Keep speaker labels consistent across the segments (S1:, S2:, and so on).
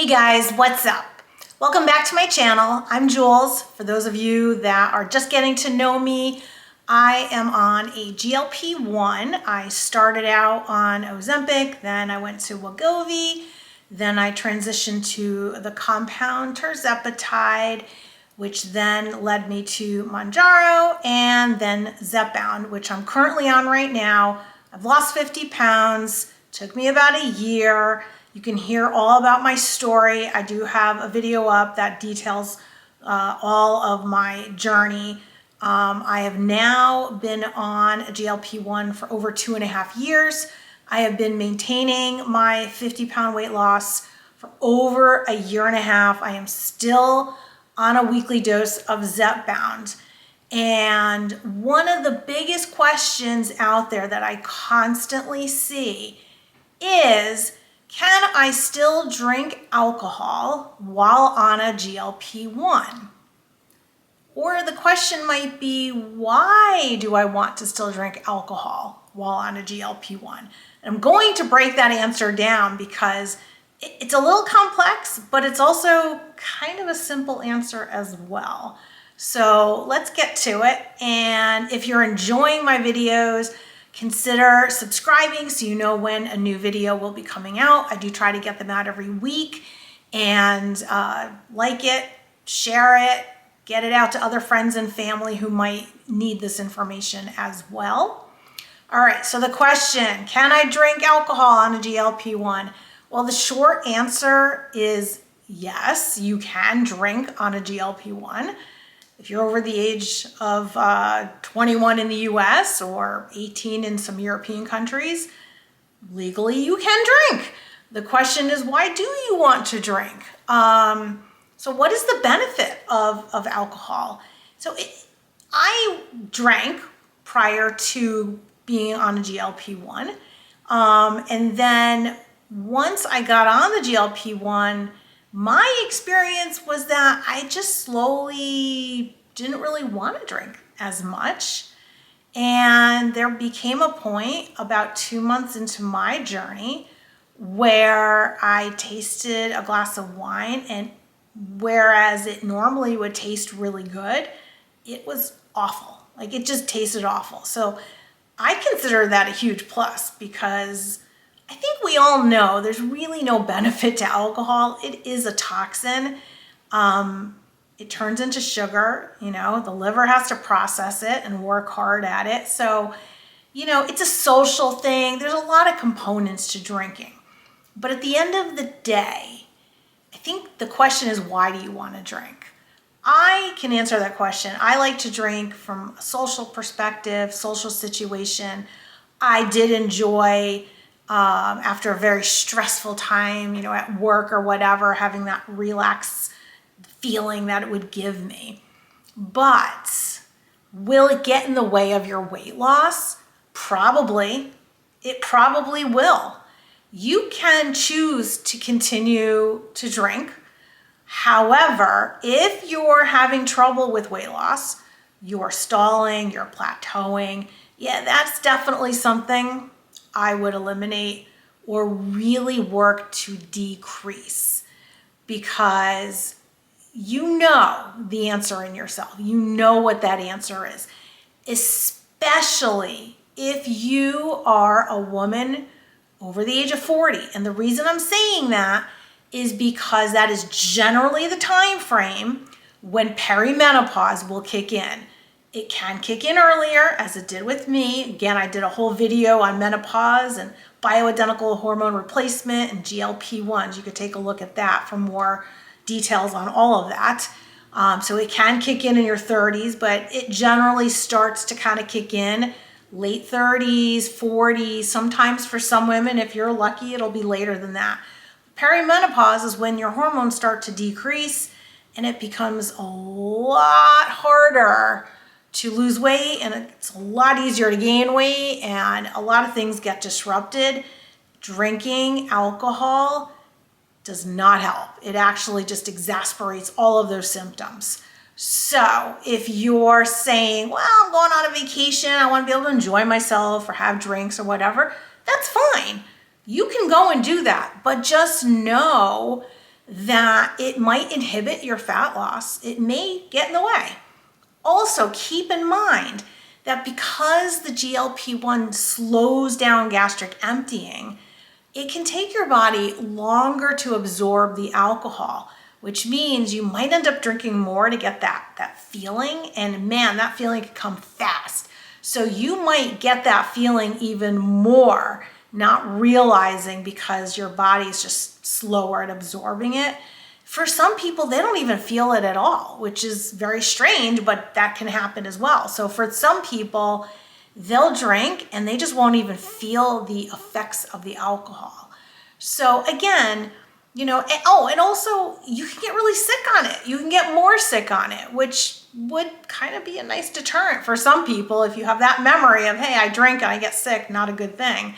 S1: Hey guys, what's up? Welcome back to my channel. I'm Jules. For those of you that are just getting to know me, I am on a GLP-1. I started out on Ozempic, then I went to Wegovy, then I transitioned to the compound tirzepatide, which then led me to Mounjaro, and then Zepbound, which I'm currently on right now. I've lost 50 pounds, took me about a year. You can hear all about my story. I do have a video up that details all of my journey. I have now been on a GLP-1 for over 2.5 years. I have been maintaining my 50-pound weight loss for over a year and a half. I am still on a weekly dose of Zepbound. And one of the biggest questions out there that I constantly see is, can I still drink alcohol while on a GLP-1? Or the question might be, why do I want to still drink alcohol while on a GLP-1? I'm going to break that answer down because it's a little complex, but it's also kind of a simple answer as well. So let's get to it. And if you're enjoying my videos, consider subscribing so you know when a new video will be coming out. I do try to get them out every week, and like it, share it, get it out to other friends and family who might need this information as well. All right, so the question, can I drink alcohol on a GLP-1? Well, the short answer is yes, you can drink on a GLP-1. If you're over the age of 21 in the US or 18 in some European countries, legally you can drink. The question is, why do you want to drink? So what is the benefit of alcohol? So I drank prior to being on a GLP-1. And then once I got on the GLP-1, my experience was that I just slowly didn't really want to drink as much. And there became a point about 2 months into my journey where I tasted a glass of wine, and whereas it normally would taste really good, it was awful. Like, it just tasted awful. So I consider that a huge plus because I think we all know there's really no benefit to alcohol. It is a toxin. It turns into sugar, the liver has to process it and work hard at it. So, it's a social thing. There's a lot of components to drinking. But at the end of the day, I think the question is, why do you want to drink? I can answer that question. I like to drink from a social perspective, social situation. I did enjoy after a very stressful time, at work or whatever, having that relaxed feeling that it would give me. But will it get in the way of your weight loss? Probably. It probably will. You can choose to continue to drink. However, if you're having trouble with weight loss, you're stalling, you're plateauing, yeah, that's definitely something I would eliminate or really work to decrease, because you know the answer in yourself. You know what that answer is, especially if you are a woman over the age of 40. And the reason I'm saying that is because that is generally the time frame when perimenopause will kick in. It can kick in earlier, as it did with me. Again, I did a whole video on menopause and bioidentical hormone replacement and GLP-1s. You could take a look at that for more details on all of that. So it can kick in your 30s, but it generally starts to kind of kick in late 30s, 40s. Sometimes for some women, if you're lucky, it'll be later than that. Perimenopause is when your hormones start to decrease and it becomes a lot harder to lose weight, and it's a lot easier to gain weight, and a lot of things get disrupted. Drinking alcohol does not help. It actually just exasperates all of those symptoms. So if you're saying, well, I'm going on a vacation, I want to be able to enjoy myself or have drinks or whatever, that's fine. You can go and do that, but just know that it might inhibit your fat loss. It may get in the way. Also, keep in mind that because the GLP-1 slows down gastric emptying, it can take your body longer to absorb the alcohol, which means you might end up drinking more to get that feeling. And man, that feeling can come fast. So you might get that feeling even more, not realizing because your body is just slower at absorbing it. For some people, they don't even feel it at all, which is very strange, but that can happen as well. So for some people, they'll drink and they just won't even feel the effects of the alcohol. So again, and also you can get really sick on it. You can get more sick on it, which would kind of be a nice deterrent for some people. If you have that memory of, hey, I drink and I get sick, not a good thing.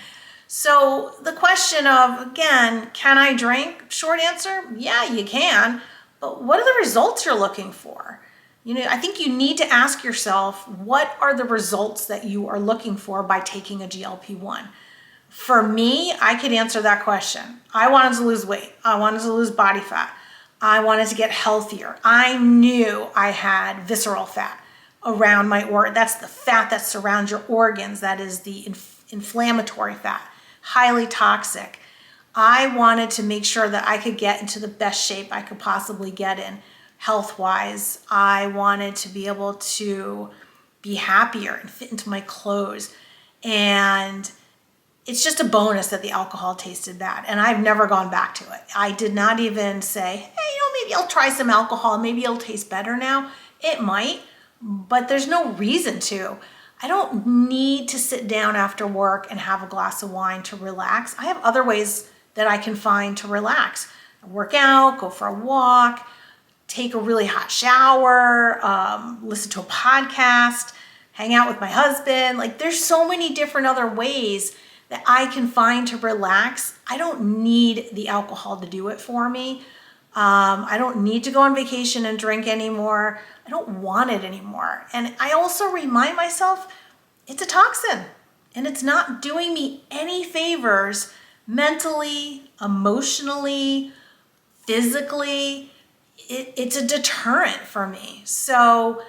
S1: So the question of, again, can I drink? Short answer, yeah, you can. But what are the results you're looking for? I think you need to ask yourself, what are the results that you are looking for by taking a GLP-1? For me, I could answer that question. I wanted to lose weight. I wanted to lose body fat. I wanted to get healthier. I knew I had visceral fat around my organ. That's the fat that surrounds your organs. That is the inflammatory fat, highly toxic. I wanted to make sure that I could get into the best shape I could possibly get in health-wise. I wanted to be able to be happier and fit into my clothes. And it's just a bonus that the alcohol tasted bad. And I've never gone back to it. I did not even say, hey, maybe I'll try some alcohol. Maybe it'll taste better now. It might, but there's no reason to. I don't need to sit down after work and have a glass of wine to relax. I have other ways that I can find to relax. Work out, go for a walk, take a really hot shower, listen to a podcast, hang out with my husband. Like, there's so many different other ways that I can find to relax. I don't need the alcohol to do it for me. I don't need to go on vacation and drink anymore. I don't want it anymore. And I also remind myself it's a toxin and it's not doing me any favors mentally, emotionally, physically. It's a deterrent for me. So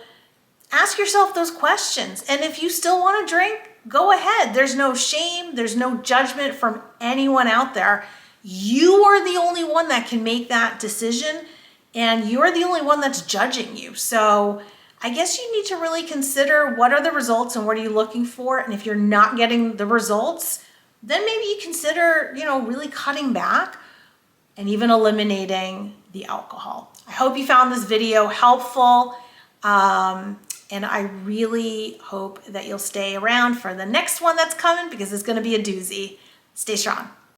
S1: ask yourself those questions. And if you still want to drink, go ahead. There's no shame. There's no judgment from anyone out there. You are the only one that can make that decision, and you're the only one that's judging you. So I guess you need to really consider, what are the results and what are you looking for? And if you're not getting the results, then maybe you consider, really cutting back and even eliminating the alcohol. I hope you found this video helpful. And I really hope that you'll stay around for the next one that's coming, because it's going to be a doozy. Stay strong.